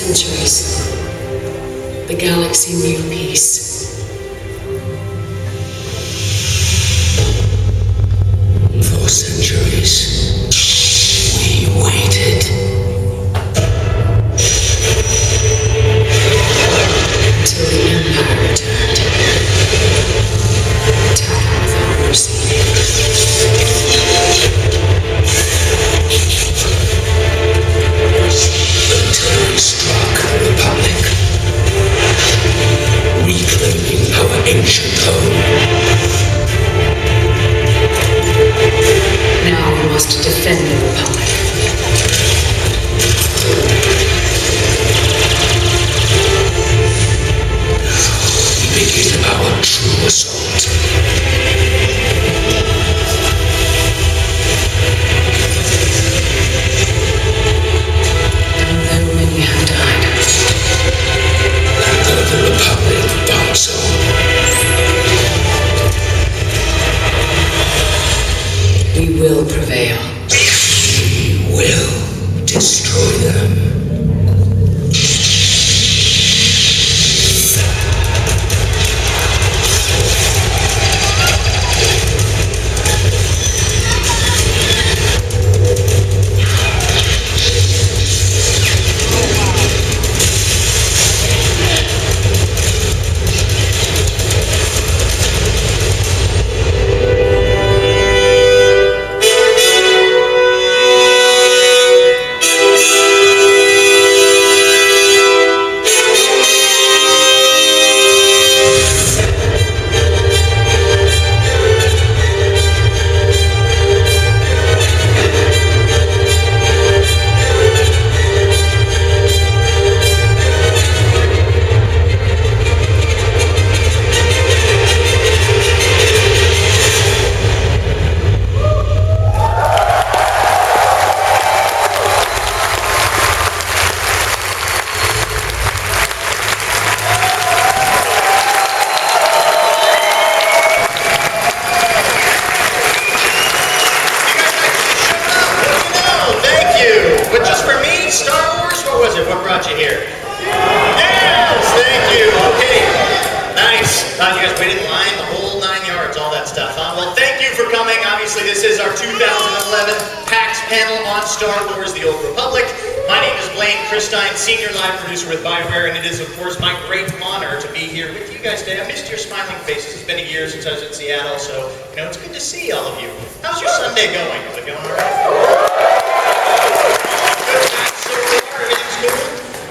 Centuries. The galaxy knew peace. For centuries, we waited. Until the Empire returned. Attacking without mercy. Until we struck the Republic, reclaiming our ancient home. Now we must defend the Republic. Begin our true assault. And though many have died, And though the Republic fights on, we will prevail. we will destroy them. Senior live producer with BioWare, and it is, of course, my great honor to be here with you guys today. I missed your smiling faces. It's been a year since I was in Seattle, so, it's good to see all of you. How's your Sunday going? Is it going all right? Good time so far? Everything's cool?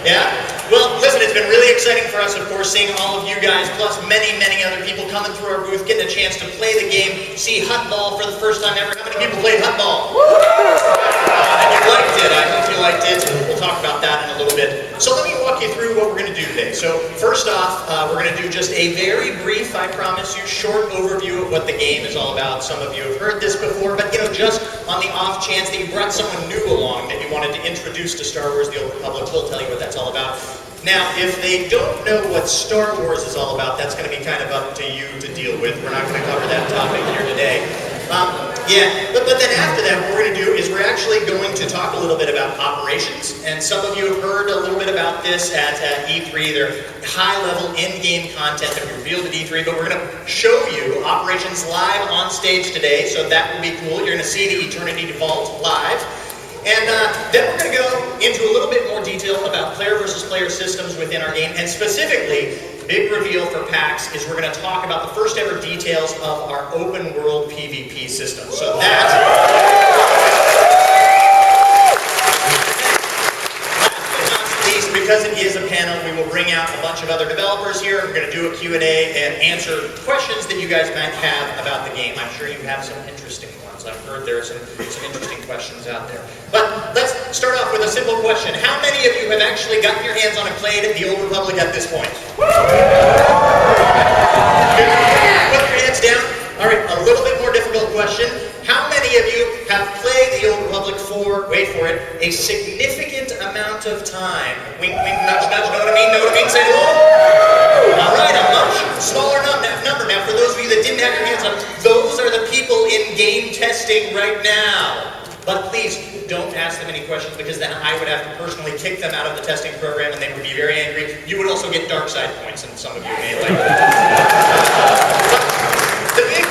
Yeah? Well, listen, it's been really exciting for us, of course, seeing all of you guys, plus many, many other people coming through our booth, getting a chance to play the game, see Huttball for the first time ever. How many people played Huttball? And you liked it. I hope you liked it. We'll talk about that in a little bit. So let me walk you through what we're going to do today. So first off, we're going to do just a very brief, I promise you, short overview of what the game is all about. Some of you have heard this before, but just on the off chance that you brought someone new along that you wanted to introduce to Star Wars: The Old Republic, we'll tell you what that's all about. Now, if they don't know what Star Wars is all about, that's going to be kind of up to you to deal with. We're not going to cover that topic here today. But then after that, what we're going to do is we're actually going to talk a little bit about operations. And some of you have heard a little bit about this at E3. They're high-level in-game content that we revealed at E3, but we're going to show you operations live on stage today, so that will be cool. You're going to see the Eternity Vault live. And then we're going to go into a little bit more detail about player versus player systems within our game, and specifically, big reveal for PAX is we're going to talk about the first ever details of our open world PvP system. So because it is a panel, we will bring out a bunch of other developers here. We're going to do a Q&A and answer questions that you guys might have about the game. I'm sure you have some interesting ones. I've heard there are some interesting questions out there. But let's start off with a simple question. How many of you have actually gotten your hands on and played The Old Republic at this point? Put your hands down. All right, a little bit more difficult question. How many of you have played The Old Republic for, wait for it, a significant amount of time? Wink, wink, nudge, nudge, know what I mean? Know what I mean? Say hello. All right, a much smaller number. Now, for those of you that didn't have your hands up, those are the people in game testing right now. But please, don't ask them any questions because then I would have to personally kick them out of the testing program and they would be very angry. You would also get dark side points, and some of you may like that.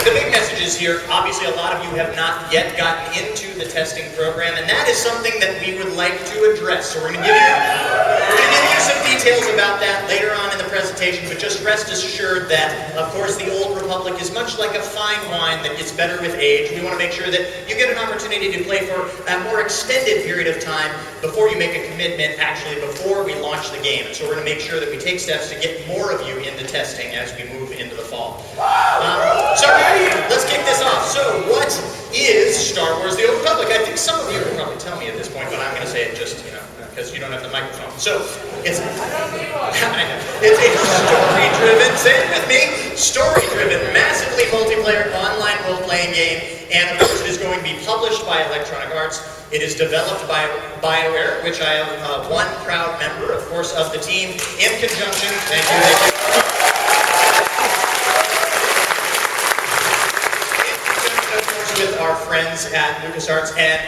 The big messages here, obviously a lot of you have not yet gotten into the testing program, and that is something that we would like to address. So we're going to give you some details about that later on in the presentation, but just rest assured that, of course, the Old Republic is much like a fine wine that gets better with age. We want to make sure that you get an opportunity to play for a more extended period of time before you make a commitment, actually before we launch the game. And so we're going to make sure that we take steps to get more of you into testing as we move into the fall. So let's kick this off. So what is Star Wars The Old Republic? I think some of you will probably tell me at this point, but I'm going to say it just, because you don't have the microphone. So it's a story-driven, say it with me, story-driven, massively multiplayer online role-playing game. And of course it is going to be published by Electronic Arts. It is developed by BioWare, which I am one proud member, of course, of the team in conjunction. Thank you. With our friends at LucasArts, and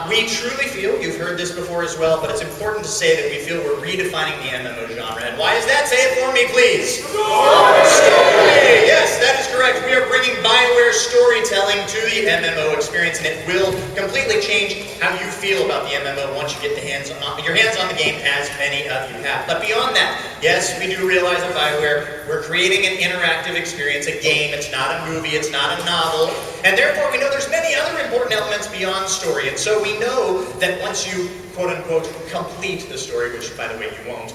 we truly feel, you've heard this before as well, but it's important to say that we feel we're redefining the MMO genre. And why is that? Say it for me, please. Story! Yes, that is correct. We are bringing BioWare storytelling to the MMO experience, and it will completely change how you feel about the MMO once you get your hands on the game, as many of you have. But beyond that, yes, we do realize at BioWare, we're creating an interactive experience, a game. It's not a movie, it's not a novel, and therefore we know there's many other important elements beyond story. And so we know that once you, quote-unquote, complete the story, which, by the way, you won't,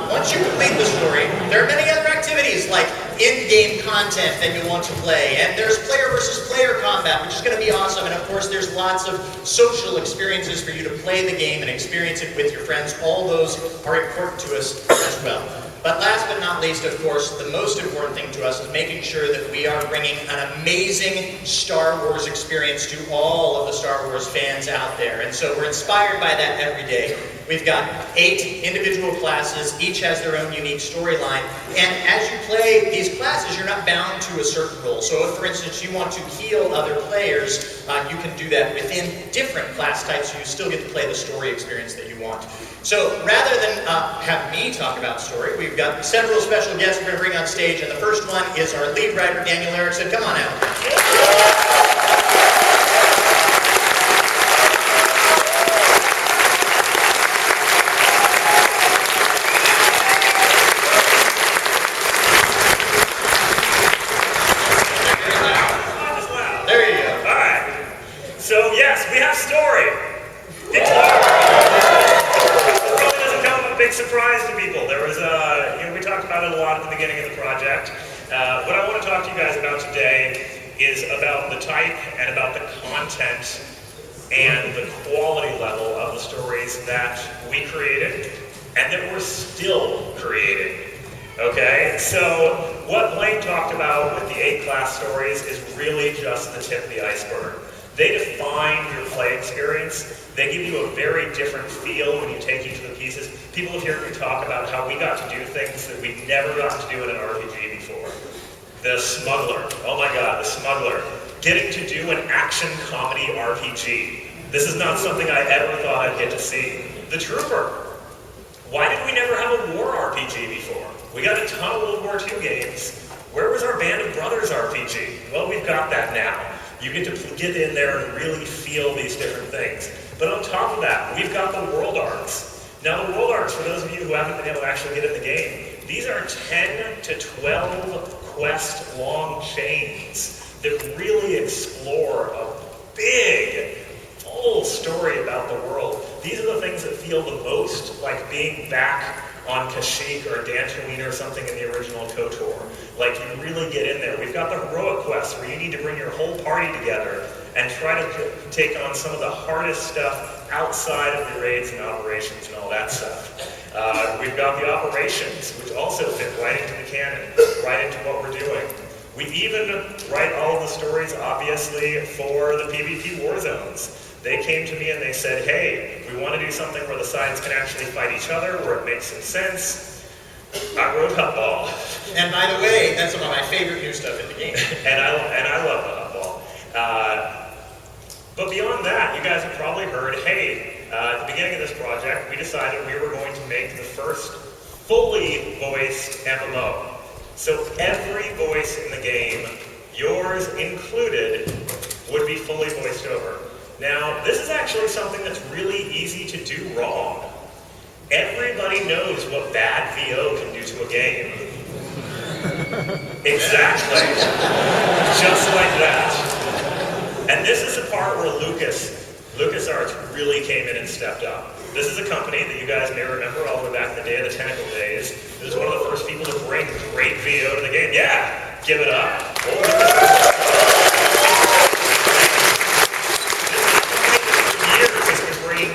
once you complete the story, there are many other activities like in-game content that you want to play, and there's player versus player combat, which is going to be awesome, and of course there's lots of social experiences for you to play the game and experience it with your friends. All those are important to us as well. But last but not least, of course, the most important thing to us is making sure that we are bringing an amazing Star Wars experience to all of the Star Wars fans out there. And so we're inspired by that every day. We've got 8 individual classes, each has their own unique storyline. And as you play these classes, you're not bound to a certain role. So if, for instance, you want to heal other players, you can do that within different class types, so you still get to play the story experience that you want. So rather than have me talk about story, we've got several special guests we're going to bring on stage, and the first one is our lead writer, Daniel Erickson. Come on out. Surprise to people. There was we talked about it a lot at the beginning of the project. What I want to talk to you guys about today is about the type and about the content and the quality level of the stories that we created and that we're still creating. Okay, so what Blaine talked about with the 8 class stories is really just the tip of the iceberg. They define your play experience. They give you a very different feel when you take each of the pieces. People have heard me talk about how we got to do things that we never got to do in an RPG before. The Smuggler. Oh my God, the Smuggler. Getting to do an action comedy RPG. This is not something I ever thought I'd get to see. The Trooper. Why did we never have a war RPG before? We got a ton of World War II games. Where was our Band of Brothers RPG? Well, we've got that now. You get to get in there and really feel these different things. But on top of that, we've got the World Arcs. Now the World Arcs, for those of you who haven't been able to actually get in the game, these are 10 to 12 quest-long chains that really explore a big, full story about the world. These are the things that feel the most like being back on Kashyyyk or Dantooine or something in the original KOTOR. Like, you really get in there. We've got the heroic quests where you need to bring your whole party together and try to take on some of the hardest stuff outside of the raids and operations and all that stuff. We've got the operations, which also fit right into the canon, right into what we're doing. We even write all of the stories, obviously, for the PvP war zones. They came to me and they said, hey, we want to do something where the sides can actually fight each other, where it makes some sense. I wrote Hutball. And by the way, that's some of my favorite new stuff in the game. and I love the Hutball. But beyond that, you guys have probably heard, hey, at the beginning of this project, we decided we were going to make the first fully voiced MMO. So every voice in the game, yours included, would be fully voiced over. Now, this is actually something that's really easy to do wrong. Everybody knows what bad VO can do to a game. Exactly. Just like that. And this is the part where LucasArts really came in and stepped up. This is a company that you guys may remember all the way back in the day of the Tentacle days. This was one of the first people to bring great VO to the game. Yeah, give it up.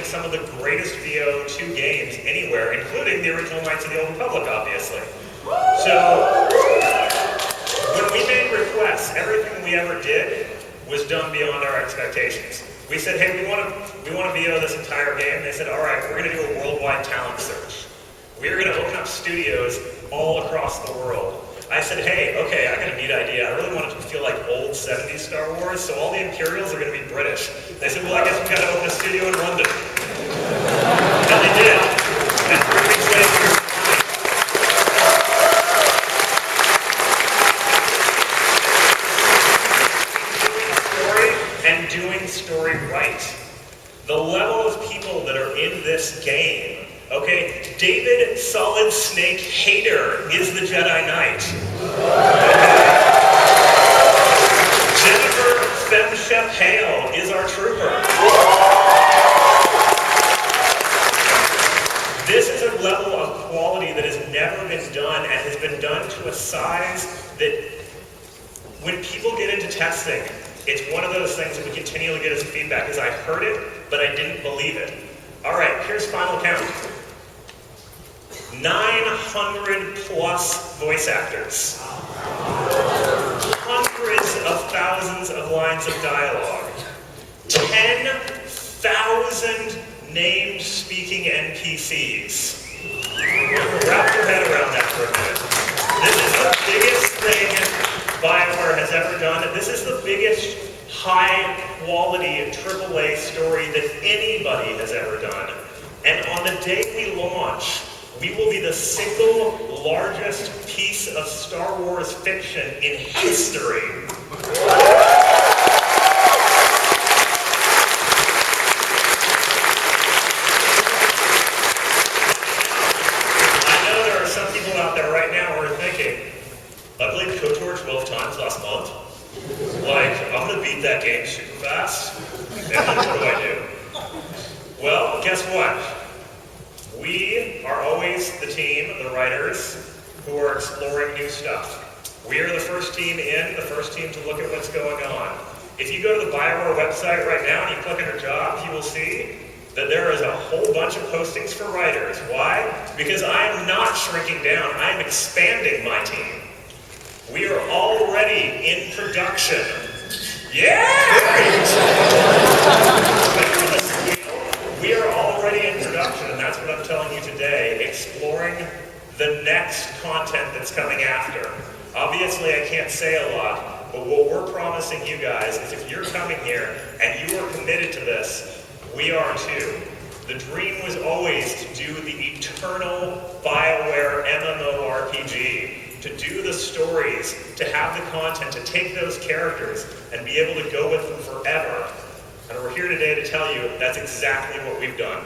Some of the greatest VO to games anywhere, including the original Knights of the Old Republic, obviously. So, when we made requests, everything we ever did was done beyond our expectations. We said, hey, we want to VO this entire game. They said, all right, we're going to do a worldwide talent search. We're going to open up studios all across the world. I said, hey, okay, I got a neat idea. I really want it to feel like old 70s Star Wars, so all the Imperials are going to be British. They said, well, I guess we've got to open a studio in London. And they did. And 3 weeks later, doing story right. The level of people that are in this game. Okay, David Solid Snake Hater is the Jedi Knight. Jennifer Femshep Hale is our trooper. This is a level of quality that has never been done and has been done to a size that when people get into testing, it's one of those things that we continually get as feedback is I heard it, but I didn't believe it. All right, here's final count. 900 plus voice actors. Hundreds of thousands of lines of dialogue. 10,000 named speaking NPCs. Wrap your head around that for a minute. This is the biggest thing BioWare has ever done. This is the biggest high-quality AAA story that anybody has ever done. And on the day we launch, we will be the single largest piece of Star Wars fiction in history. I know there are some people out there right now who are thinking, I played KOTOR 12 times last month. Like, I'm going to beat that game super fast. And then what do I do? Well, guess what? We are always the team, the writers, who are exploring new stuff. We are the first team in, the first team to look at what's going on. If you go to the BioWare website right now and you click under jobs, you will see that there is a whole bunch of postings for writers. Why? Because I am not shrinking down. I am expanding my team. We are already in production. Yeah! We are already in production, and that's what I'm telling you today, exploring the next content that's coming after. Obviously, I can't say a lot, but what we're promising you guys is if you're coming here and you are committed to this, we are too. The dream was always to do the eternal BioWare MMORPG. To do the stories, to have the content, to take those characters and be able to go with them forever. And we're here today to tell you that's exactly what we've done.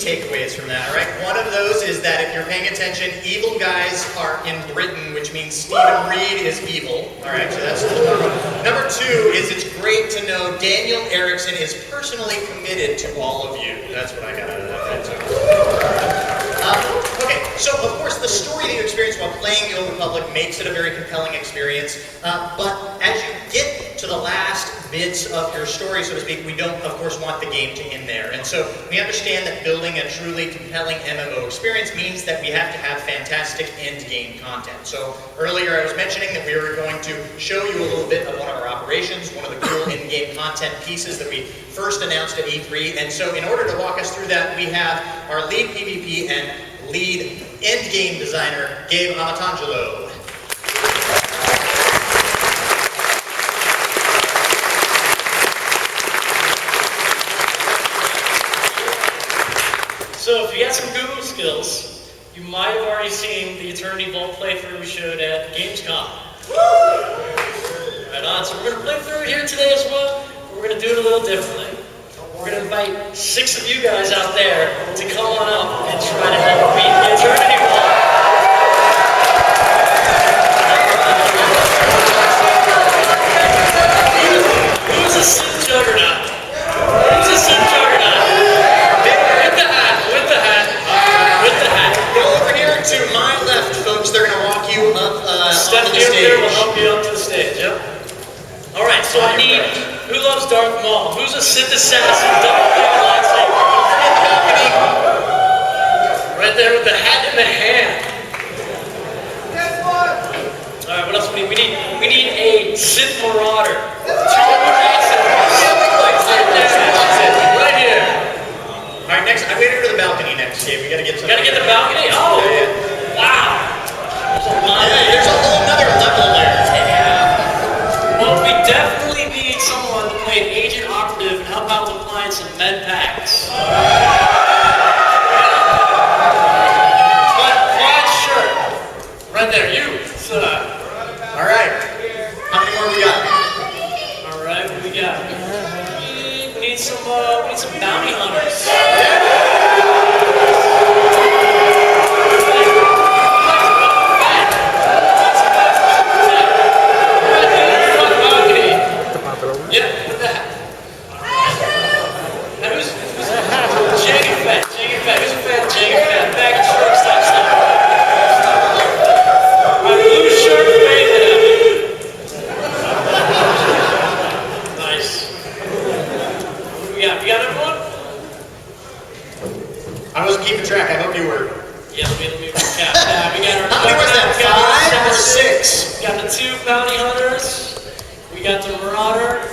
Takeaways from that, all right? One of those is that if you're paying attention, evil guys are in Britain, which means Stephen Reed is evil, all right? So that's number one. Number two is it's great to know Daniel Erickson is personally committed to all of you. That's what I got out of that, right? Okay, so of course the story that you experience while playing the Old Republic makes it a very compelling experience, but as you get to the last bits of your story, so to speak, we don't, of course, want the game to end there. And so we understand that building a truly compelling MMO experience means that we have to have fantastic end-game content. So earlier I was mentioning that we were going to show you a little bit of one of our operations, one of the cool in-game content pieces that we first announced at E3. And so in order to walk us through that, we have our lead PvP and lead end-game designer, Gabe Amatangelo. So if you got some Google skills, you might have already seen the Eternity Vault playthrough we showed at Gamescom. Right on. So we're going to play through it here today as well. We're going to do it a little differently. We're going to invite 6 of you guys out there to come on up and try to help beat the Eternity Vault. Who's a Sith Juggernaut? Who's a Sith Juggernaut? With the hat. Go over here to my left, folks. They're going to walk you up onto the stage. Here will help you up to the stage, yep. All right, so I need, who loves Darth Maul? Who's a Sith assassin? Lightsaber. Right there with the hat in the hand. All right, what else we need? We need a Sith Marauder. 2 right here. All right, next. I'm going to go to the balcony next, Gabe. We got to get some. Gotta get the balcony? Oh! Yeah. Wow! There's a whole other level there. Well, we definitely need someone to play an agent operative and help out with clients and med packs. Plaid shirt. Right there, you. All right. How many more we got? All right, what do we got? We need some bounty hunters. Yeah, with that. Now who's Jagged Fat? Who's a fan of Jagged Fat? Bag and short stuff. Alright, blue shirt, baby. Nice. What do we got? We got everyone? I wasn't keeping track. I hope you were. Yeah, let me recap. Yeah, we got our. How many was that? 5 or 6? We got the 2 bounty hunters. We got the Marauder.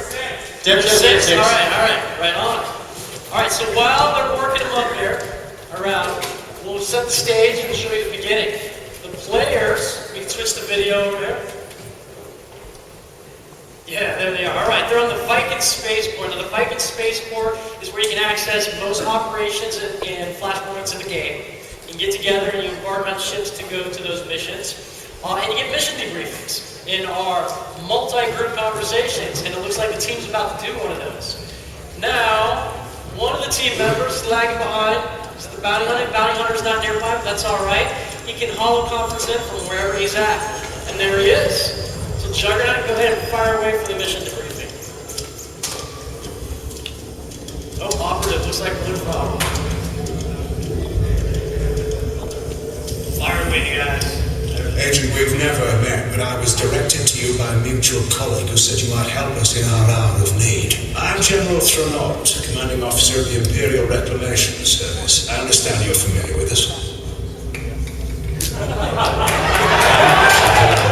There's 6. All right on. All right, so while they're working them up here, around, we'll set the stage and show you the beginning. The players, we can switch the video over there. Yeah, there they are. All right, they're on the Viking spaceport. Now, the Viking spaceport is where you can access most operations and flashpoints of the game. You can get together and you embark on ships to go to those missions. And you get mission debriefings in our multi-group conversations, and it looks like the team's about to do one of those. Now, one of the team members is lagging behind. Is the bounty hunter? Bounty hunter's not nearby, but that's all right. He can holo-conference in from wherever he's at. And there he is. So Juggernaut, go ahead and fire away for the mission debriefing. Oh, operative, looks like blue problem. Fire away, you guys. Agent, we've never met, but I was directed to you by a mutual colleague who said you might help us in our hour of need. I'm General Threnault, commanding officer of the Imperial Reclamation Service. I understand you're familiar with us.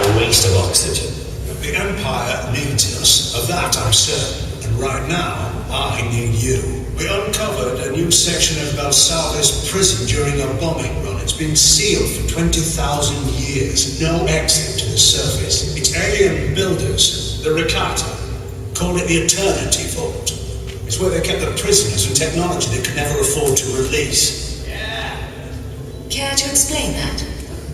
A waste of oxygen. The Empire needs us, of that I'm certain. And right now, I need you. We uncovered a new section of Belsavis prison during a bombing run. It's been sealed for 20,000 years. No exit to the surface. It's alien builders, the Rakata. Call it the Eternity Vault. It's where they kept the prisoners and technology they could never afford to release. Care to explain that?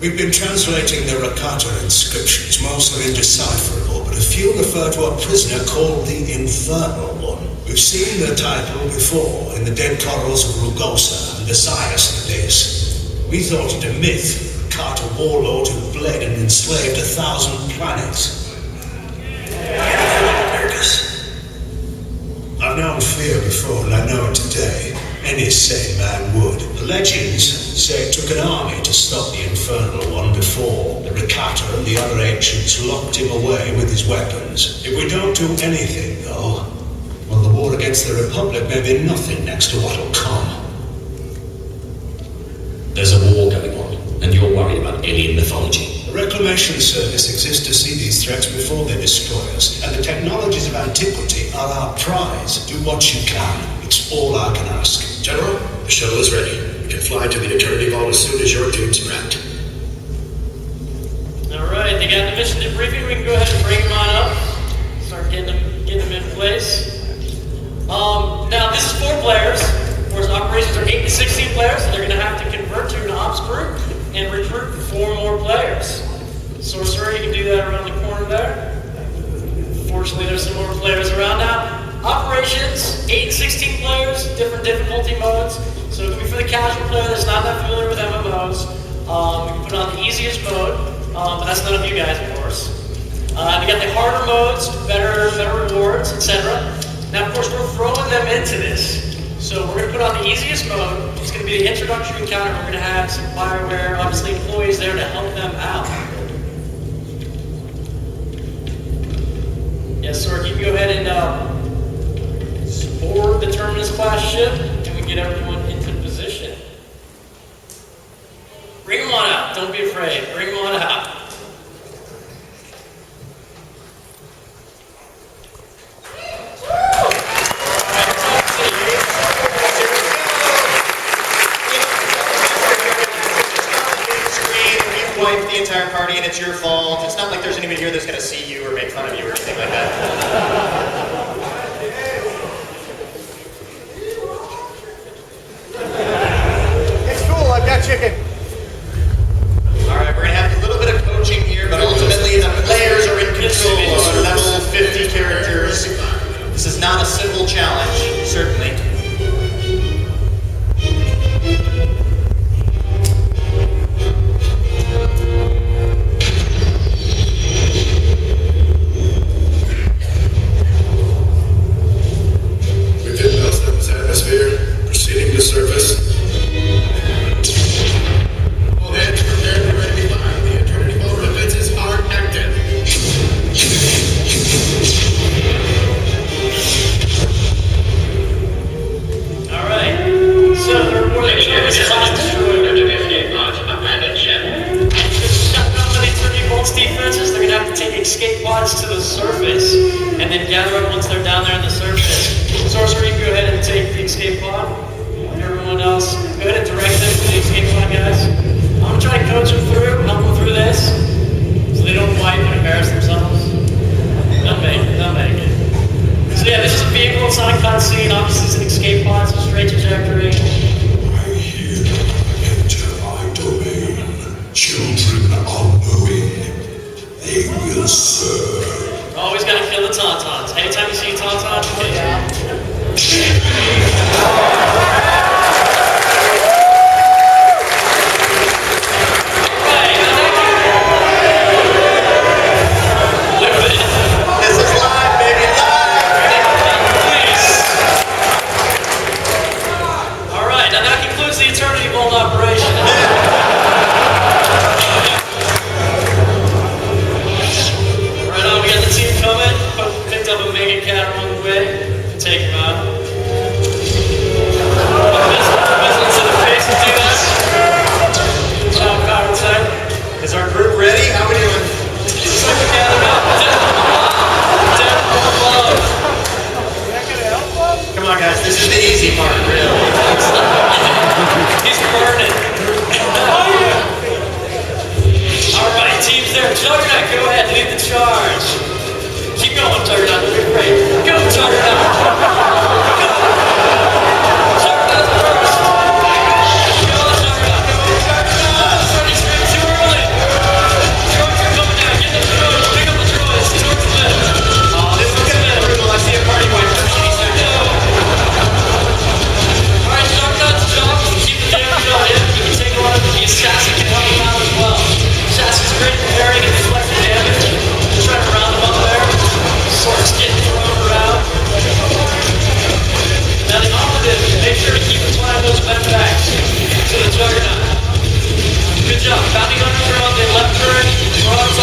We've been translating the Rakata inscriptions, mostly indecipherable, but a few refer to a prisoner called the Infernal One. We've seen the title before in the dead corals of Rugosa and Osiris Days. We thought it a myth, a Rakata warlord who bled and enslaved 1,000 planets. I've known fear before, and I know it today. Any sane man would. The legends say it took an army to stop the Infernal One before the Rakata reactor and the other ancients locked him away with his weapons. If we don't do anything, though, well, the war against the Republic may be nothing next to what'll come. There's a war going on, and you're worried about alien mythology. The Reclamation Service exists to see these threats before they destroy us, and the technologies of antiquity are our prize. Do what you can. It's all I can ask. General, the shuttle is ready. We can fly to the Eternity Vault as soon as your team's prepped. Alright, they got the mission debriefing. We can go ahead and bring them on up. Start getting them in place. Now, this is 4 players. Of course, operations are 8 to 16 players, so they're going to have to convert to an ops group and recruit 4 more players. Sorcerer, you can do that around the corner there. Fortunately, there's some more players around now. Operations, 8 to 16 players, different difficulty modes. So it can be for the casual player that's not that familiar with MMOs. We can put it on the easiest mode, but that's none of you guys, of course. They got the harder modes, better rewards, etc. Now, of course, we're throwing them into this. So we're going to put on the easiest mode. It's going to be the introductory encounter. We're going to have some BioWare, obviously, employees there to help them out. Yes, sir. You can go ahead and board the Terminus class ship, and we can get everyone into position. Bring them on out. Don't be afraid. Bring them on out. The entire party and it's your fault. It's not like there's anybody here that's going to see you or make fun of you or anything like that. It's cool, I've got chicken. Alright, we're going to have a little bit of coaching here, but ultimately the players are in control of level 50 characters. This is not a simple challenge, certainly. Proceeding to surface. All hands prepared and ready to fire. The Eternity Vault defenses are active. Alright. So the reward that is class destroyed. Abandoned ship. Shut down the Eternity Vault's defenses. They're going to have to take escape pods to the surface and then gather up once they're down there on the surface. Sorcerer, you can go ahead and take the escape pod. Everyone else, go ahead and direct them to the escape pod, guys. I'm going to try to coach them through, help them through this, so they don't wipe and embarrass themselves. They'll make it. So yeah, this is a vehicle, it's not a cutscene. Obviously, it's an escape pod, it's a straight trajectory. I hear enter my domain. Children unknowing, they will serve. Always got to kill the tauntauns. Anytime you see a tauntaun, take it out. This is live, baby, Alright, now that concludes the Eternity Vault operation. Right on, we got the team coming. Picked up a mega cat along the way. Take him out. Business in the face to do that. Top power type. Is our group ready? How we doing? Suck the cat out. Dead love. Come on, guys. This is the easy part, really. He's burning. Alright, team's there. Juggernaut, go ahead, lead the charge. Keep going, Juggernaut, don't be afraid. Go, Juggernaut. Go. Juggernaut's first. Go, Juggernaut. Juggernaut. Starting straight too early. Droids are coming down. Get the droids. Pick up the droids. Towards the left. This is going to be brutal. I see a party boy pushing each other. Alright, Juggernaut's job is to keep the damage on him. He can take a lot of the assassin can help him out as well. Assassin's great at parrying and deflecting damage. Try to round him up there. Swords getting thrown around. Now the operative, make sure to keep applying those medvacs to the Juggernaut. Good job. Bounty hunters are on the left turret, Frogs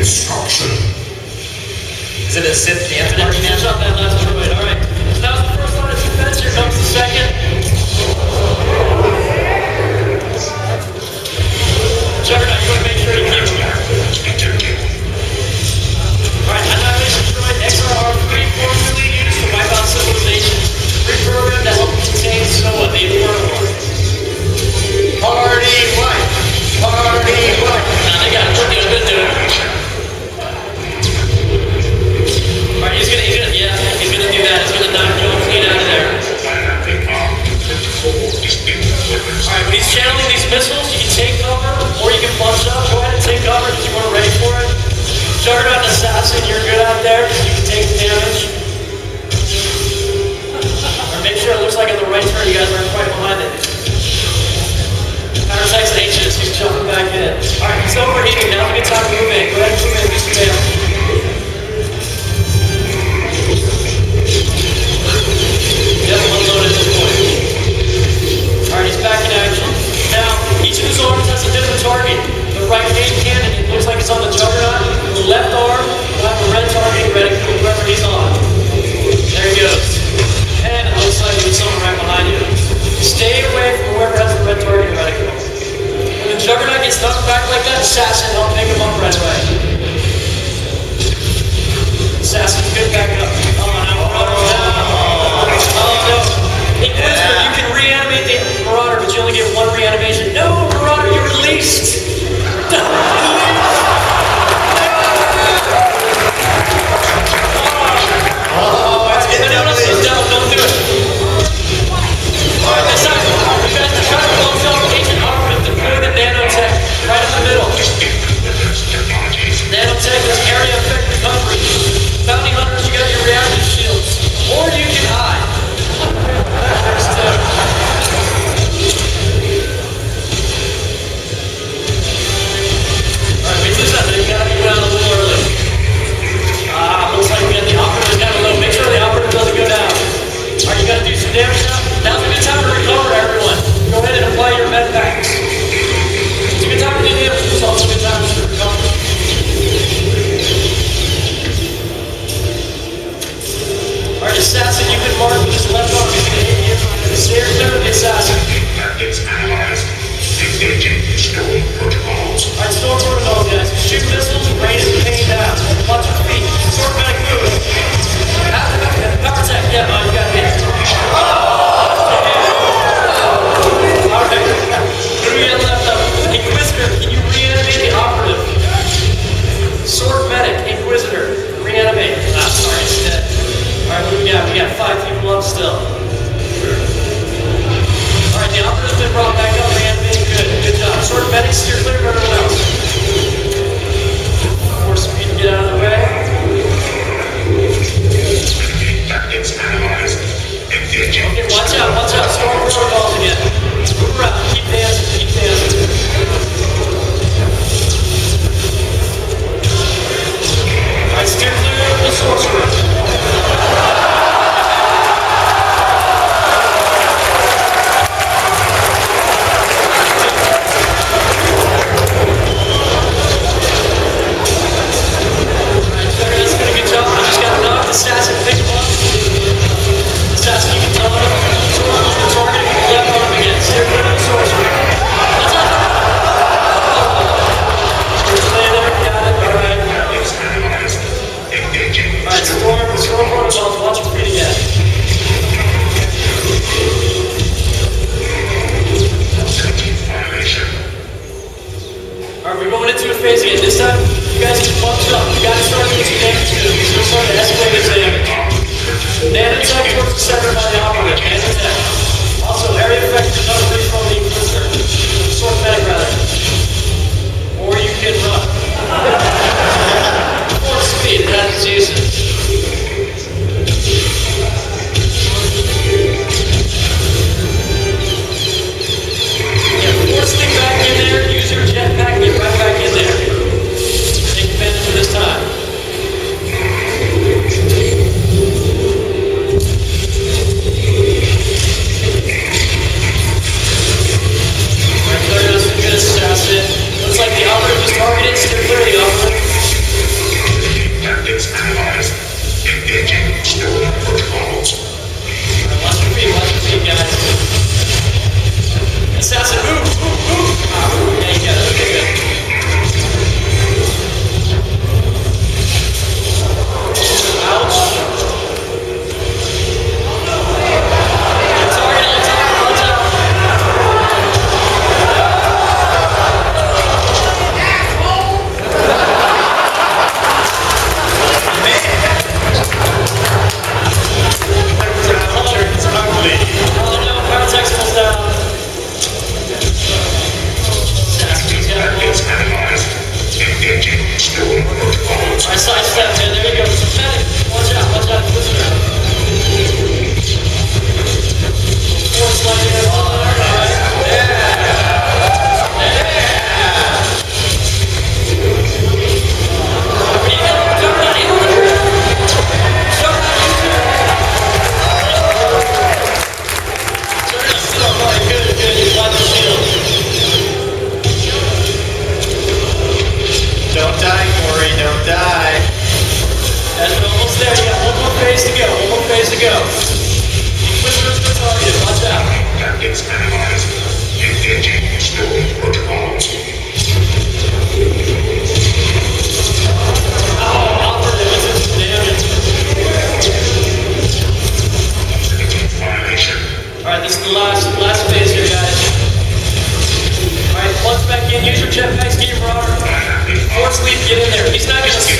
destruction. Is it a Sith dance Finish party now? up that last droid. All right. So that was the first line of defense. Here comes the second. Juggernaut, you want to make sure you keep. All right. Annihilation droid XRR-3 formerly used to wipe out civilization. Reprogrammed to help contain Soa, the Infernal One. Party white! Party white! Now they got it. We're good, dude. Alright, he's gonna do that. He's gonna knock you clean out of there. Alright, when he's channeling these missiles, you can take cover, or you can punch up. Go ahead and take cover because you weren't ready for it. Juggernaut and Assassin, you're good out there because you can take the damage. Or make sure it looks like on the right turn you guys aren't quite behind it. Countersight's anxious, he's jumping back in. Alright, he's overheating, now's a good time to move in. Go ahead and move in, Mr. Tail. Yep, unload at this point. Alright, he's back in action. Now, each of his arms has a different target. The right hand cannon, it looks like it's on the Juggernaut. The left arm will have a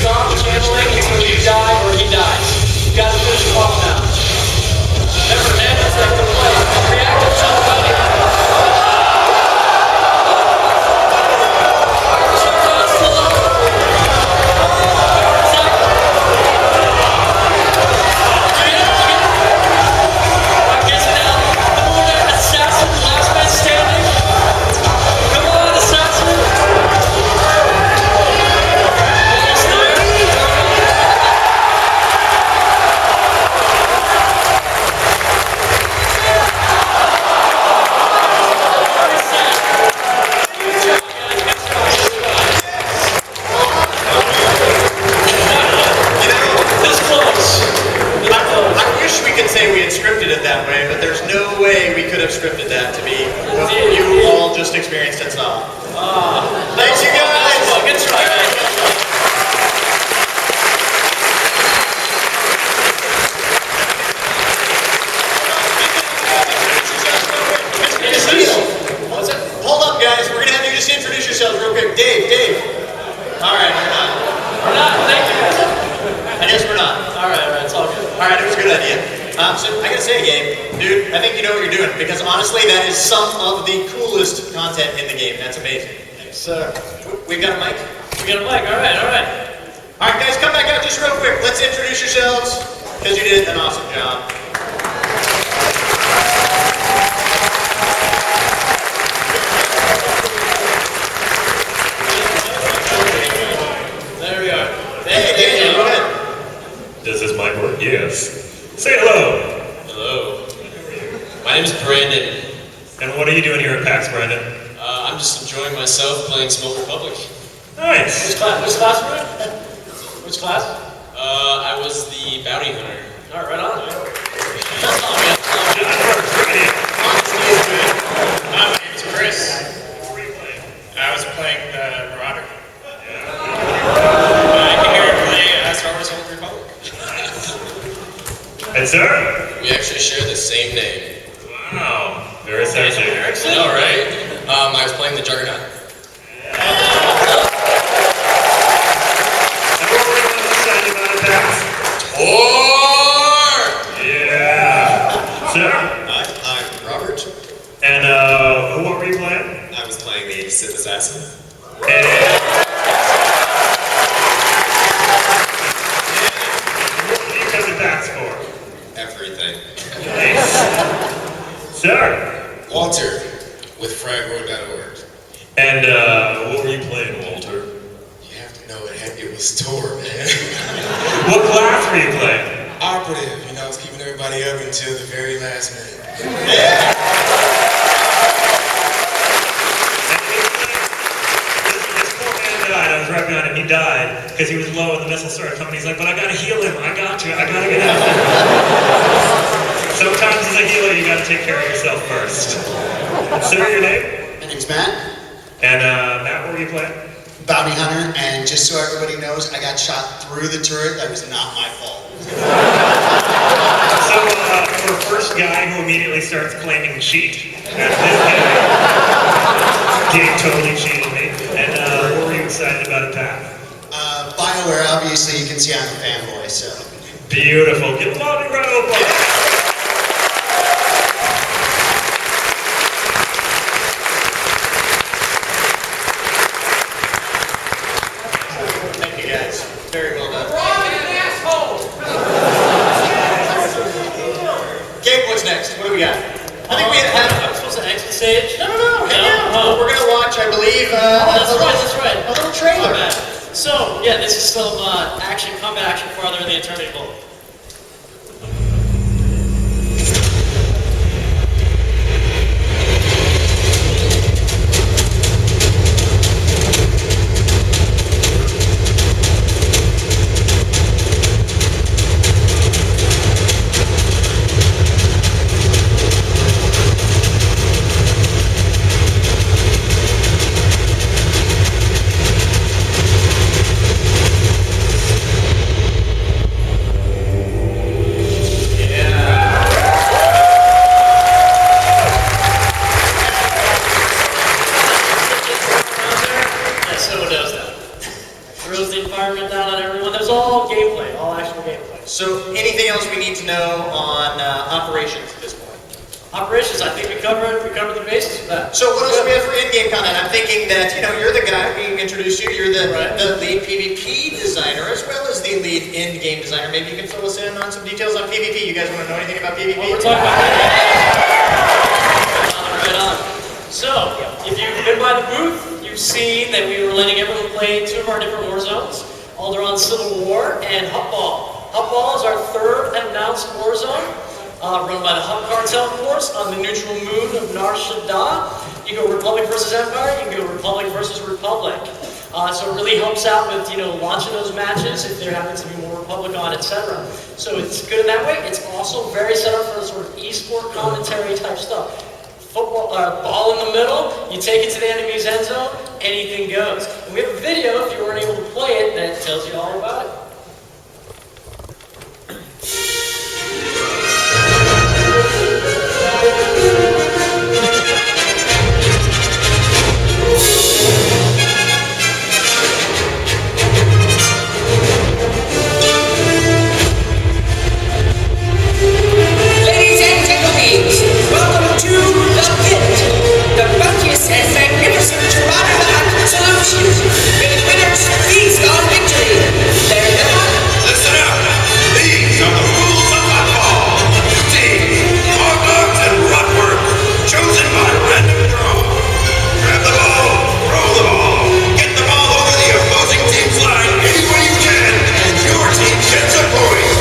stop channeling until you die or he dies. You gotta finish him off now. Remember, Anna's like the play. Reactive shot buddy. Scripted that to be what you all just experienced and saw. Thanks, you guys. Good try, guys. Hold up, guys. We're gonna have you just introduce yourselves real quick. Dave. All right, we're not. We're not. Thank you, guys. I guess we're not. All right, it's all good. All right, it was a good idea. So I gotta say, Gabe, dude, I think you know what you're doing because honestly, that is some of the coolest content in the game. That's amazing. Thanks, sir. We've got a mic. We got a mic. All right. All right, guys, come back out just real quick. Let's introduce yourselves because you did an awesome job. There we are. Hey, Dave, go ahead. Does this mic work? Yes. Say hello. Hello. My name is Brandon. And what are you doing here at PAX, Brandon? I'm just enjoying myself playing Smoke Republic. Nice. Which class were you in? Which class? I was the bounty hunter. All right, right on. My name's Chris. What were you playing? I was playing the Marauder. I came here to play Star Wars Old Republic. And sir? We actually share the same name. Wow. Very sexy. I know, right? I was playing the Juggernaut. And what were you most excited about at PAX? Or! Yeah. Sir? Hi, I'm Robert. And what were you playing? I was playing the Sith Assassin. And what did you come to PAX for? Everything. Nice. Sir? Walter with fragworld.org. And what were you playing, Walter? You have to know it was Tor, man. What class were you playing? Operative, you know, I was keeping everybody up until the very last minute. This poor man died. I was right behind him. He died because he was low and the missile started coming. He's like, but I gotta heal him. I got you. I gotta get out. Sometimes as a healer, you gotta take care of yourself first. Sir, your name? My name's Matt, And Matt, what were you playing? bounty hunter, and just so everybody knows, I got shot through the turret. That was not my fault. So, for first guy who immediately starts claiming cheat, this game totally cheated me. And what were you excited about at PAX? BioWare, obviously, you can see I'm a fanboy, so. Beautiful. Give a loud round of applause. Thank you, guys. Very well done. Gabe, what's next? What do we got? I think we have. I'm supposed to exit stage? No. Hang on. We're gonna watch, I believe. That's right. A little trailer. My bad. So, yeah, this is some combat action farther in the Eternity Bowl. environment down on everyone. That was all gameplay, all actual gameplay. So anything else we need to know on operations at this point? Operations, I think we covered the basis of that. So what else do we have for in-game content? I'm thinking that, you're the guy, we introduced you, you're the lead PvP designer as well as the lead in-game designer. Maybe you can fill us in on some details on PvP. You guys want to know anything about PvP? Well, we're talking about right on. So, if you've been by the booth, you've seen that we were letting everyone play 2 of our different war zones, Alderaan Civil War and Hutball. Hutball is our 3rd announced war zone. Run by the Hub Cartel course on the neutral moon of Nar Shaddaa. You go Republic versus Empire, you can go Republic versus Republic. So it really helps out with, launching those matches if there happens to be more Republic on, etc. So it's good in that way. It's also very set up for sort of e-sport commentary type stuff. Football, ball in the middle, you take it to the enemy's end zone, anything goes. And we have a video, if you weren't able to play it, that tells you all about it. Ladies and gentlemen, welcome to The Pit, the bounteous and magnificent Radavan solution. May the winners feast on victory. There you go. Listen up! These are the rules of football. Teams, hot dogs, and rotwork, chosen by random draw. Grab the ball, throw the ball, get the ball over the opposing team's line any way you can, and your team gets a point.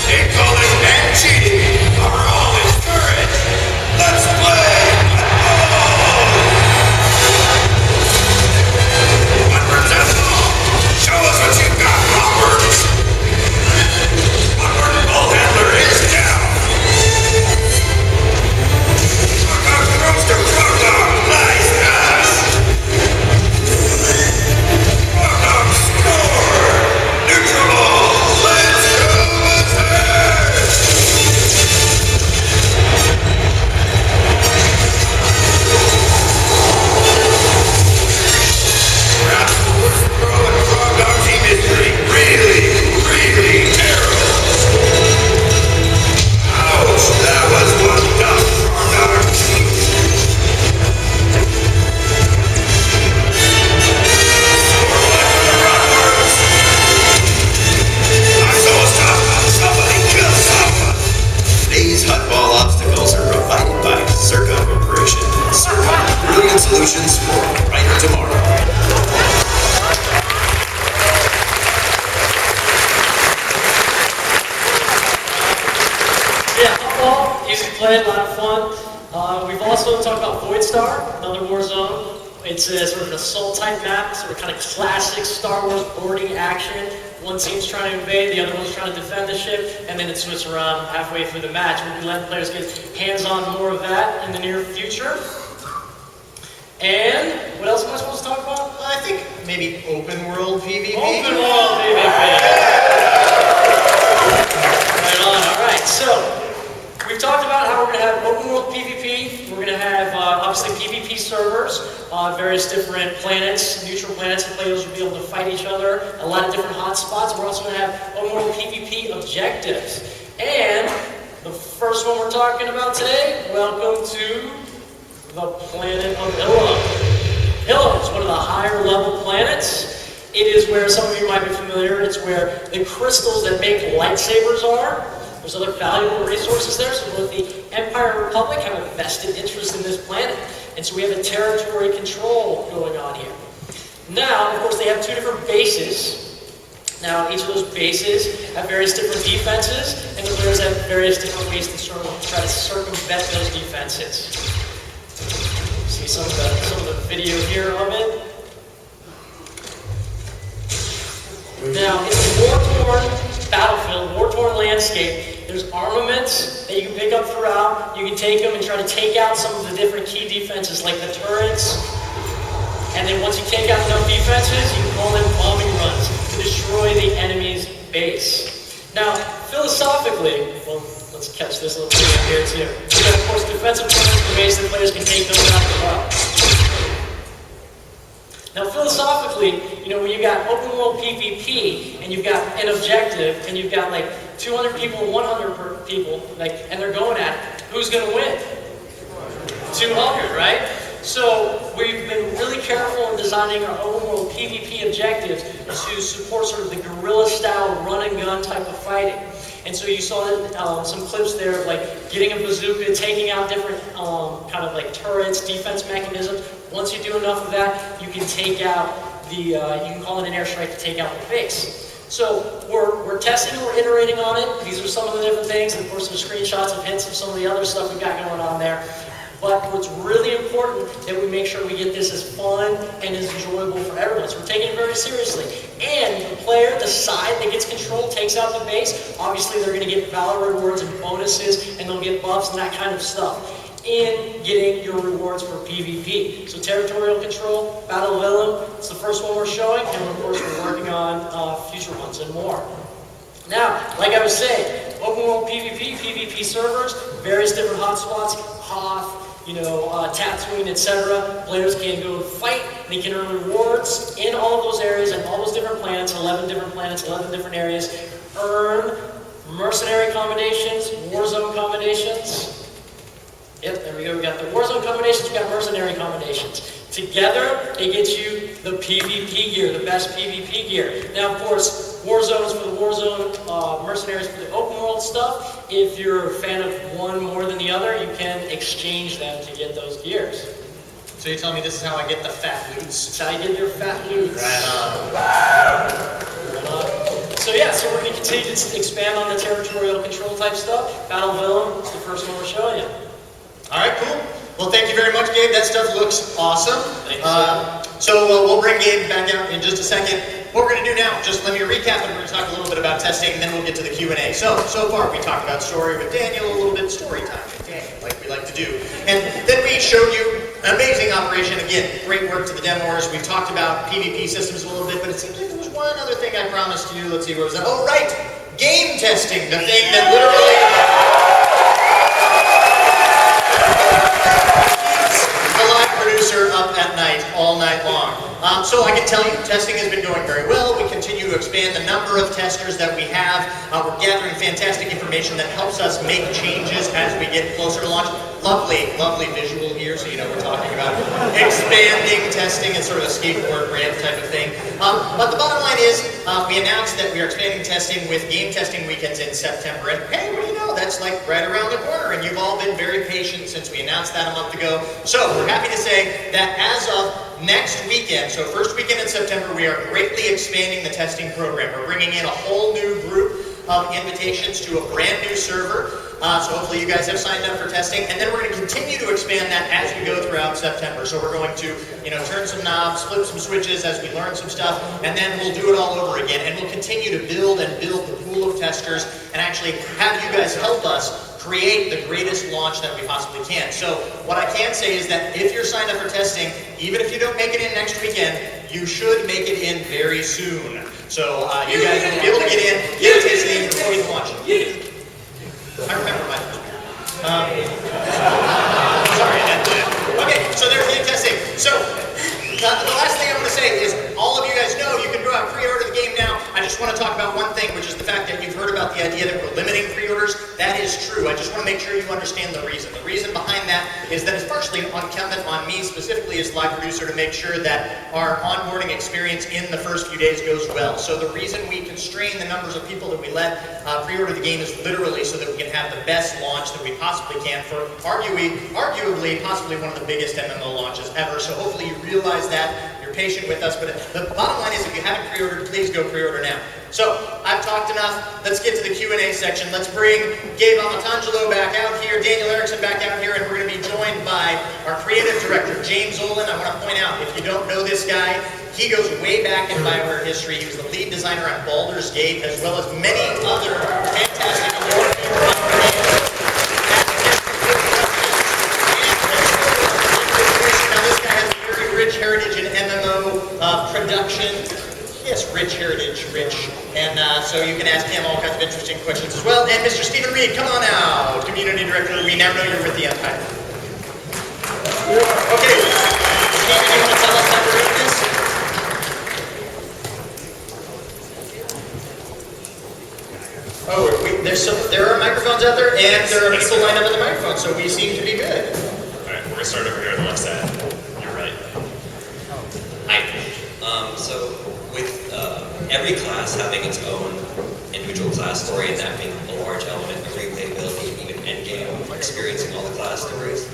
Name calling and cheating are all discouraged. Let's play football! Onwards and on. Show us what you got, Robert. Onward ball handler is down. Rock throws to Rock. Nice pass. Rock score. Neutral ball. Let's go, Buzzers. Rock team is really terrible. Ouch, that was one tough Rock. Somebody kill someone. These hutball obstacles are provided by Circa Corporation. Circa, brilliant solutions for a brighter tomorrow. Yeah, Hutball, easy to play, a lot of fun. We've also talked about Void Star, another war zone. It's a sort of an assault type map, sort of kind of classic Star Wars boarding action. One team's trying to invade, the other one's trying to defend the ship, and then it switches around halfway through the match. We'll be letting players get hands-on more of that in the near future. And what else am I supposed to talk about? I think maybe open world PvP. Open world PvP. Right on. All right. So we've talked about how we're going to have open world PvP. We're going to have obviously PvP servers on various different planets, neutral planets. The players will be able to fight each other. A lot of different hotspots. We're also going to have open world PvP objectives. And the first one we're talking about today. Welcome to the planet of Ilum. Ilum is one of the higher level planets. It is where some of you might be familiar. It's where the crystals that make lightsabers are. There's other valuable resources there. So both the Empire and Republic have a vested interest in this planet. And so we have a territory control going on here. Now, of course, they have 2 different bases. Now, each of those bases have various different defenses, and the players have various different ways to sort of try to circumvent those defenses. See some of the video here of it. Now, it's a war-torn battlefield, war-torn landscape. There's armaments that you can pick up throughout. You can take them and try to take out some of the different key defenses, like the turrets. And then once you take out enough defenses, you can call them bombing runs to destroy the enemy's base. Now, philosophically, well, let's catch this little thing up here too. So, of course, defensive turrets are ways that players can take those out as well. Now, philosophically, when you've got open world PvP and you've got an objective and you've got like 200 people and 100 people, and they're going at it, who's going to win? 200, right? So we've been really careful in designing our open world PvP objectives to support sort of the guerrilla style run and gun type of fighting. And so you saw some clips there of like getting a bazooka, taking out different kind of like turrets, defense mechanisms. Once you do enough of that, you can take out you can call it an airstrike to take out the base. So we're testing, we're iterating on it. These are some of the different things, and of course some screenshots of hints of some of the other stuff we've got going on there. But what's really important that we make sure we get this as fun and as enjoyable for everyone. So we're taking it very seriously. And the player, the side that gets control, takes out the base. Obviously they're going to get valor rewards and bonuses, and they'll get buffs and that kind of stuff in getting your rewards for PvP. So territorial control, Battle of Ilum, it's the first one we're showing, and of course we're working on future ones and more. Now, like I was saying, open world PvP, PvP servers, various different hotspots, Hoth, Tatooine, etc. Players can go fight, they can earn rewards in all of those areas and all those different planets, 11 different planets, 11 different areas, earn mercenary combinations, warzone combinations. Yep, there we go, we got the warzone combinations, we got mercenary combinations. Together, it gets you the PvP gear, the best PvP gear. Now, of course, Warzone is for the Warzone, Mercenaries for the open world stuff. If you're a fan of one more than the other, you can exchange them to get those gears. So you're telling me this is how I get the fat loots? It's how you get your fat loots. Right on. So yeah, so we're going to continue to expand on the territorial control type stuff. Battle of Ilum is the first one we're showing you. All right, cool. Well, thank you very much, Gabe. That stuff looks awesome. Thank you, so we'll bring Gabe back out in just a second. What we're going to do now, just let me recap, and we're going to talk a little bit about testing, and then we'll get to the Q&A. So far we talked about story with Daniel, a little bit story time with Daniel, like we like to do. And then we showed you an amazing operation. Again, great work to the demoers. We've talked about PvP systems a little bit, but it seems like there was one other thing I promised you. Let's see, what was that? Oh, right! Game testing, the thing that literally... producer up at night, all night long. So I can tell you, testing has been going very well. We continue to expand the number of testers that we have. We're gathering fantastic information that helps us make changes as we get closer to launch. Lovely, lovely visual here, so we're talking about expanding testing and sort of a skateboard ramp type of thing. But the bottom line is, we announced that we are expanding testing with game testing weekends in September. And hey, what do you know? That's like right around the corner, and you've all been very patient since we announced that a month ago. So we're happy to say that as of next weekend, so first weekend in September, we are greatly expanding the testing program. We're bringing in a whole new group of invitations to a brand new server. So hopefully you guys have signed up for testing, and then we're going to continue to expand that as we go throughout September. So we're going to, turn some knobs, flip some switches as we learn some stuff, and then we'll do it all over again. And we'll continue to build the pool of testers and actually have you guys help us create the greatest launch that we possibly can. So what I can say is that if you're signed up for testing, even if you don't make it in next weekend, you should make it in very soon. So you guys will be able to get in, get a taste of the game before you launch. I remember my first beer. Sorry, okay, so there's game testing. So the last thing I want to say is all of you guys know you can go out and pre-order the game now. I just want to talk about one thing, which is the fact that you've heard about the idea that we're limiting pre-orders. That is true. I just want to make sure you understand the reason. The reason behind that is that it's partially incumbent on me specifically as live producer to make sure that our onboarding experience in the first few days goes well. So the reason we constrain the numbers of people that we let pre-order the game is literally so that we can have the best launch that we possibly can for arguably possibly one of the biggest MMO launches ever. So hopefully you realize that. You're patient with us, but the bottom line is if you haven't pre-ordered, please go pre-order now. So I've talked enough. Let's get to the Q&A section. Let's bring Gabe Amatangelo back out here, Daniel Erickson back out here, and we're going to be joined by our creative director, James Olin. I want to point out, if you don't know this guy, he goes way back in BioWare history. He was the lead designer on Baldur's Gate, as well as many other fantastic award-winning games. Now this guy has a very rich heritage in MMO production. Yes, rich heritage, rich. And so you can ask him all kinds of interesting questions as well. And Mr. Stephen Reed, come on out. Community Director, we now know you're with the Empire. Okay, Stephen, you want to tell us how to read this? Oh, there are microphones out there, and there are people lined up at the microphone, so we seem to be good. All right, we're gonna start over here on the left side. You're right. Hi. So with every class having its own individual class story, and that being a large element of replayability and even endgame experiencing all the class stories,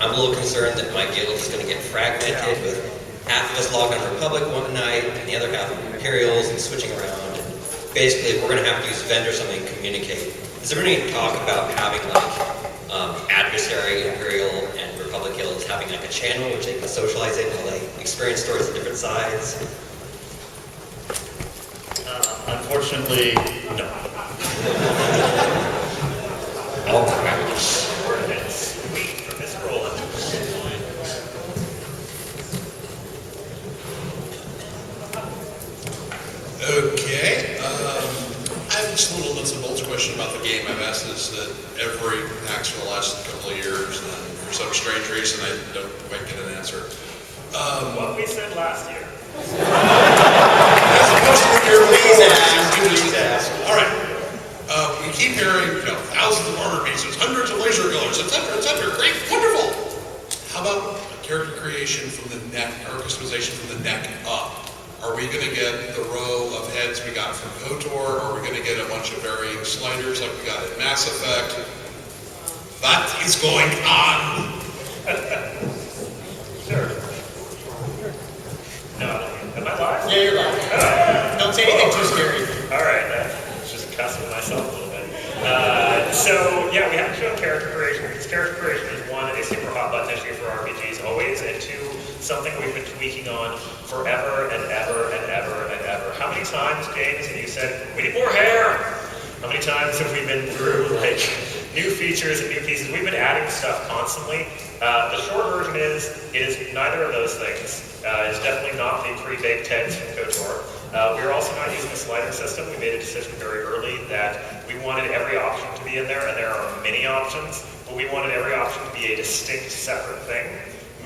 I'm a little concerned that my guild is going to get fragmented with half of us log on Republic one night and the other half of Imperials and switching around. And basically, we're going to have to use vendors or something to communicate. Is there any talk about having like adversary, Imperial, and Republic guilds having like a channel which they can socialize in while they experience stories on different sides? Unfortunately, no. All right. Sweet from Miss Roland. Okay. I have just a little nuts and bolts question about the game. I've asked this at every PAX for the last couple of years, and for some strange reason, I don't quite get an answer. What we said last year. Please ask. All right. We keep hearing, thousands of armor pieces, hundreds of laser killers, etc., etc. Great, wonderful. How about character creation from the neck, or customization from the neck up? Are we going to get the row of heads we got from KOTOR? Are we going to get a bunch of varying sliders like we got in Mass Effect? That is going on. Sure. No, am I live? Yeah, you're live. Don't say anything too scary. All right, just cussing myself a little bit. So yeah, we haven't shown character creation because character creation is one, a super hot button issue for RPGs always, and two, something we've been tweaking on forever and ever and ever and ever. How many times, James, have you said, we need more hair? How many times have we been through like new features and new pieces? We've been adding stuff constantly. The short version is, it is neither of those things. It's definitely not the pre-baked heads from KOTOR. We're also not using a slider system. We made a decision very early that we wanted every option to be in there, and there are many options, but we wanted every option to be a distinct, separate thing.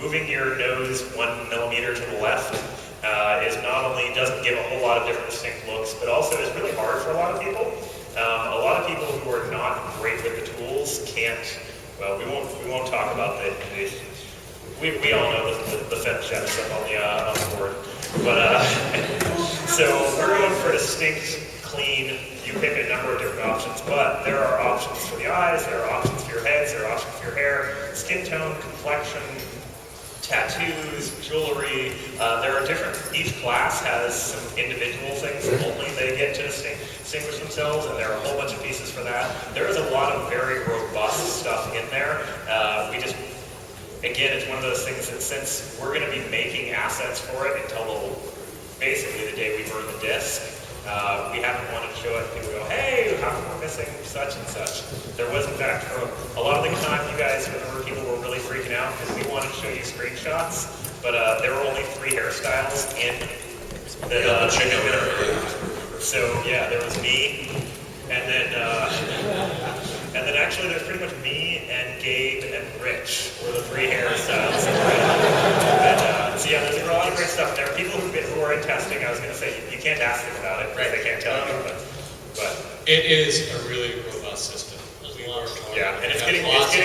Moving your nose 1 millimeter to the left is not only doesn't give a whole lot of different distinct looks, but also is really hard for a lot of people. A lot of people who are not great with the tools can't. Well, we won't talk about the we all know the fem chef stuff on the board, but so we're going for distinct, clean. You pick a number of different options, but there are options for the eyes, there are options for your heads, there are options for your hair, skin tone, complexion, tattoos, jewelry. There are different. Each class has some individual things that only they get to distinguish themselves, and there are a whole bunch of pieces for that. There is a lot of very robust stuff in there. Again, it's one of those things that since we're going to be making assets for it until basically the day we burn the disc, we haven't wanted to show it. People go, hey, how come we're missing such and such? There was, in fact, for a lot of the time, you guys remember people were really freaking out because we wanted to show you screenshots, but there were only 3 hairstyles in the chicken winner. So yeah, there was me, and then actually there's pretty much me and Gabe and Rich were the 3 hairstyles. So yeah, there's a lot of great stuff there. People who are in testing, I was going to say, you can't ask them about it, right? They can't tell you, but it is a really robust system. There's a lot of yeah, and it's getting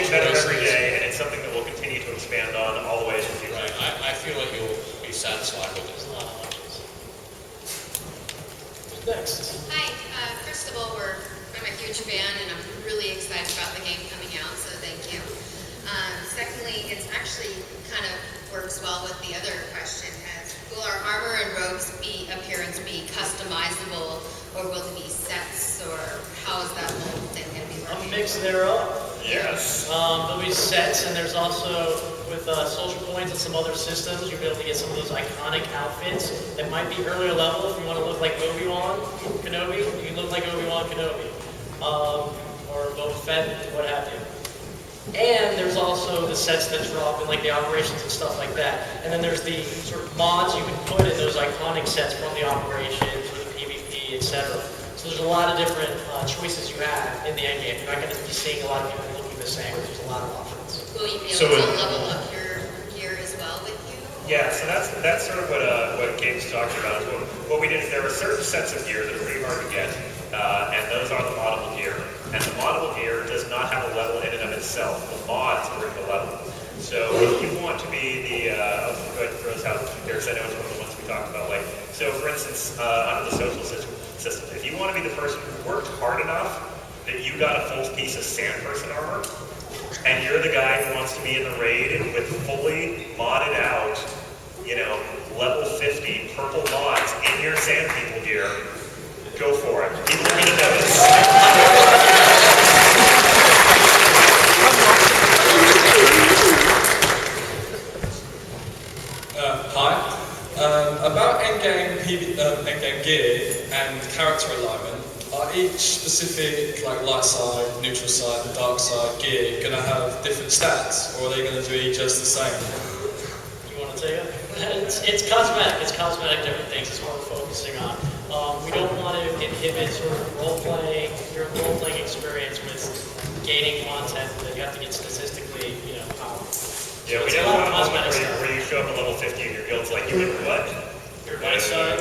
better every day, and it's something that we'll continue to expand on all the way to the future. Right. I feel like you'll be satisfied with this. Next. Hi. First of all, I'm a huge fan, and I'm really excited about the game coming out, so thank you. Secondly, it's actually kind of works well with the other question. Will our armor and robes appearance be customizable, or will there be sets, or how is that whole thing going to be working? A mix thereof. Yes. There'll be sets, and there's also, with social points and some other systems, you'll be able to get some of those iconic outfits that might be earlier level. If you want to look like Obi-Wan Kenobi, you can look like Obi-Wan Kenobi. Or Boba Fett, what have you. And there's also the sets that drop in like the operations and stuff like that. And then there's the sort of mods you can put in those iconic sets from the operations or the PvP, etc. So there's a lot of different choices you have in the end game. You're not going to be seeing a lot of people looking the same. There's a lot of options. Will you be able to level up your gear as well with you? Yeah, so that's sort of what Gabe's talking about. Is what we did is there were certain sets of gear that are pretty hard to get, and those are the moddable gear. And the moddable gear does not have a level in and of itself. The mods bring the level. So if you want to be the, I'll go ahead and throw this out there because I know it's one of the ones we talked about. Like, so for instance, under the social system, if you want to be the person who worked hard enough that you got a full piece of sand person armor, and you're the guy who wants to be in the raid with fully modded out, level 50 purple mods in your sand people gear, go for it. People are going to notice. Hi. About endgame gear and character alignment, are each specific light side, neutral side, and dark side gear going to have different stats, or are they going to do each as the same? You want to take it? It's cosmetic. It's cosmetic different things is what we're focusing on. We don't want to inhibit sort of your role-playing experience with gaining content that you have to get statistically, powerful. Yeah, we don't want a moment where you show up at level 50 and your guild's like, you did what? Your light side.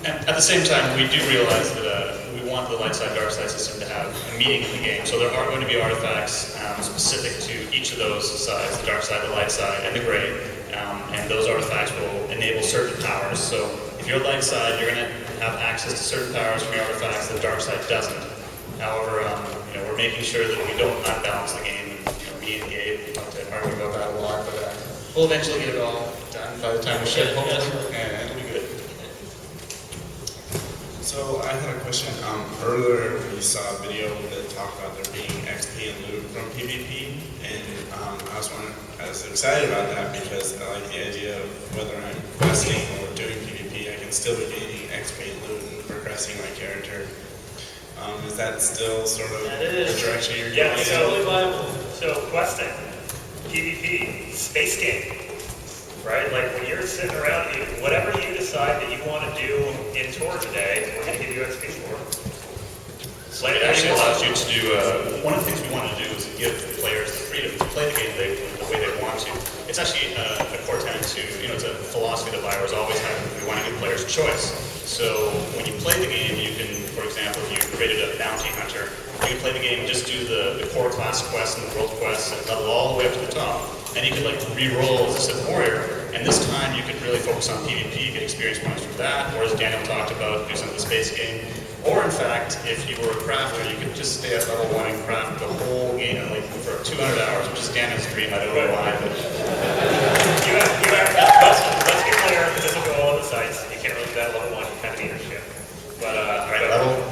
And at the same time, we do realize that we want the light side, dark side system to have a meaning in the game. So there are going to be artifacts specific to each of those sides, the dark side, the light side, and the gray. And those artifacts will enable certain powers. So if you're light side, you're going to have access to certain powers from your artifacts that the dark side doesn't. However, we're making sure that we don't unbalance the game. And me and Gabe like to argue about that a lot, but we'll eventually get it all done by the time we ship home, and it'll be good. So I had a question. Earlier we saw a video that talked about there being XP and loot from PvP, and I was excited about that because I like the idea of whether I'm questing or doing PvP, I can still be gaining XP and loot and progressing my character. Is that still sort of the direction you're going? Yeah, so questing, PvP, space game. Right? Like when you're sitting around, whatever you decide that you want to do in tour today, we're going to give you XP for. It actually allows you to do, one of the things we want to do is give players the freedom to play the game the way they want to. It's actually a core tenet to, it's a philosophy that BioWare's always had. We want to give players choice. So when you play the game, you can, for example, if you created a bounty hunter, you can play the game and just do the core class quests and the world quests and level all the way up to the top. And you could re-roll as a Sith warrior, and this time you could really focus on PvP, get experience points from that, or as Daniel talked about, do some of the space game. Or in fact, if you were a crafter, you could just stay at level 1 and craft the whole game for 200 hours, which is Daniel's dream. I don't know why, but let's be clear, this will go all on the sites. You can't really do that at level 1, you kind of need your ship. But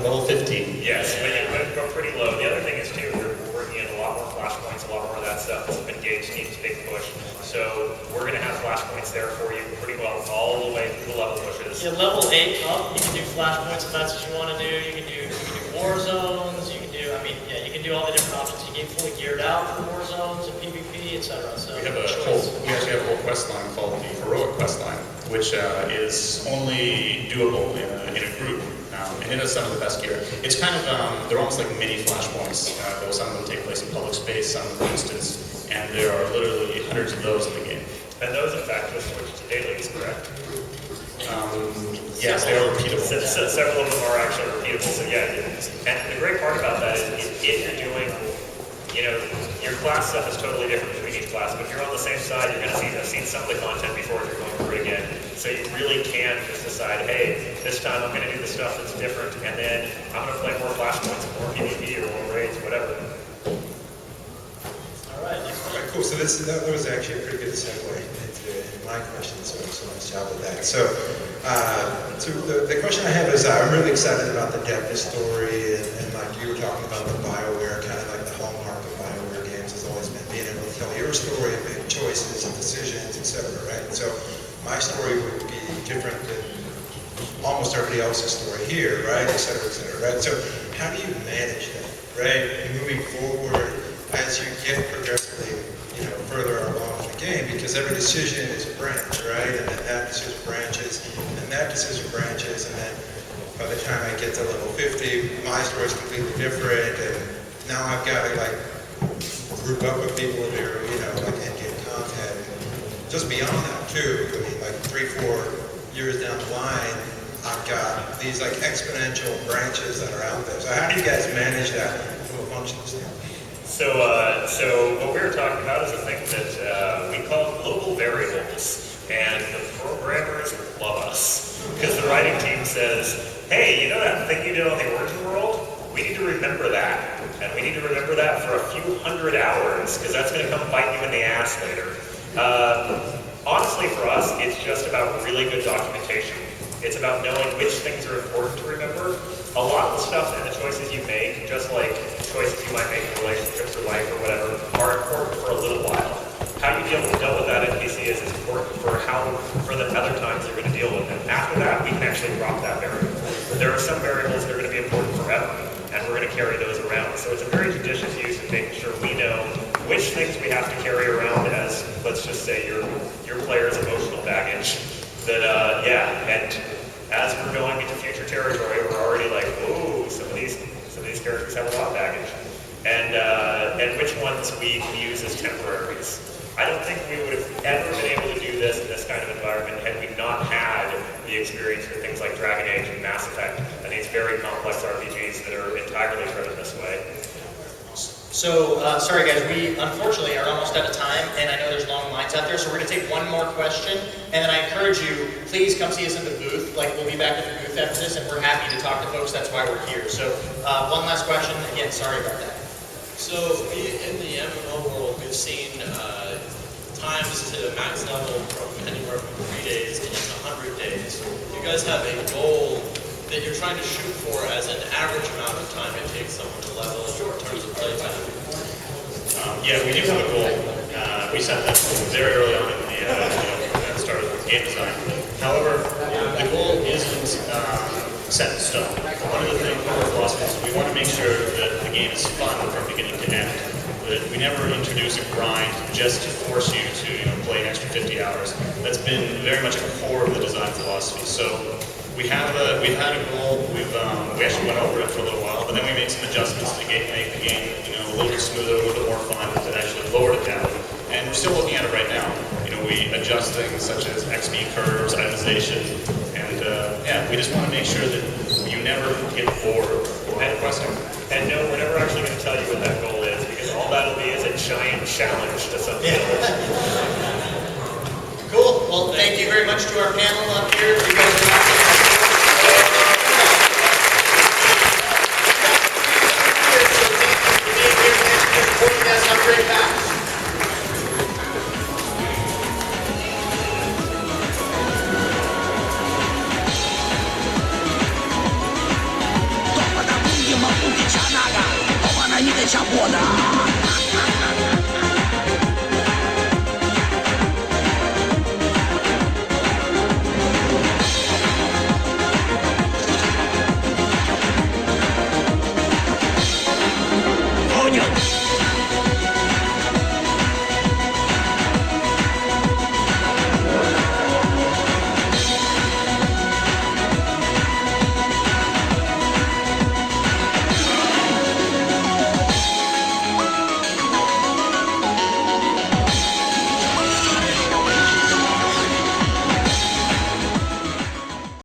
level 15. Yes, but you go pretty low. The other thing is too, we're working in a lot more flashpoints, a lot more of that stuff. It's been Gabe's team's big push. So we're going to have flashpoints there for you pretty well all the way through the level pushes. Yeah, level 8 up, you can do flashpoints if that's what you want to do. You can do war zones. You can do, you can do all the different options. You get fully geared out for war zones and PvP, etc. So we actually have a whole quest line called the Heroic quest line, which is only doable in a group. And it has some of the best gear. It's kind of, they're almost like mini flashpoints, though some of them take place in public space, some for instance, and there are literally hundreds of those in the game. And those, in fact, will switch to dailies, correct? Yes, they are repeatable. Several of them are actually repeatable, so yeah. And the great part about that is if you're doing, your class stuff is totally different between each class, but if you're on the same side, you're going to have seen some of the content before you're going through it again. So you really can just decide, hey, this time I'm going to do the stuff that's different, and then I'm going to play more flashpoints, more PvP, or more raids, whatever. All right, cool. So that was actually a pretty good segue into my question, so nice job with that. So the question I have is, I'm really excited about the depth of story, and like you were talking about the BioWare, kind of like the hallmark of BioWare games has always been being able to tell your story and make choices and decisions, etc. Right? So my story would be different than almost everybody else's story here, right? Et cetera, right? So how do you manage that, right? Moving forward as you get progressively, further along in the game, because every decision is a branch, right? And then that decision branches, and that decision branches, and then by the time I get to level 50, my story is completely different, and now I've got to group up with people who are, end-game content. just beyond that too, I mean, like 3-4 years down the line, I've got these like exponential branches that are out there. So how do you guys manage that from a functional standpoint? So what we were talking about is a thing that we call global variables, and the programmers love us because the writing team says, hey, you know that thing you did on the origin world? We need to remember that, and we need to remember that for a few hundred hours because that's going to come bite you in the ass later. Honestly, for us, it's just about really good documentation. It's about knowing which things are important to remember. A lot of the stuff and the choices you make, just like choices you might make in relationships or life or whatever, are important for a little while. How you deal with that NPC is important for the other times you're going to deal with them. After that, we can actually drop that variable. There are some variables that are going to be important forever, and we're going to carry those around. So it's a very judicious use of making sure we know which things we have to carry around as, let's just say, your player's emotional baggage. And as we're going into future territory, we're already like, whoa, some of these characters have a lot of baggage, and which ones we use as temporaries. I don't think we would have ever been able to do this in this kind of environment had we not had the experience with things like Dragon Age and Mass Effect and these very complex RPGs that are entirely driven this way. So, sorry guys, we unfortunately are almost out of time, and I know there's long lines out there, so we're going to take one more question, and then I encourage you, please come see us in the booth. Like, we'll be back at the booth after this, and we're happy to talk to folks. That's why we're here. So, one last question. Again, sorry about that. So, in the MMO world, we've seen times to max level from anywhere from 3 days to 100 days. You guys have a goal that you're trying to shoot for as an average amount of time it takes someone to level in terms of playtime? Yeah, we do have a goal. We set that very early on in the start of game design. However, the goal isn't set in stone. One of the things, one of our philosophies, we want to make sure that the game is fun from beginning to end. That we never introduce a grind just to force you to play an extra 50 hours. That's been very much a core of the design philosophy. So we've had a goal. We actually went over it for a little while, but then we made some adjustments to make the game a little bit smoother, a little bit more fun. That actually lowered it down, and we're still looking at it right now. We adjust things such as XP curves, itemization, and we just want to make sure that you never get bored or questing. And no, we're never actually going to tell you what that goal is, because all that'll be is a giant challenge to something else. Cool. Well, thank you very much to our panel up here. You guys are awesome.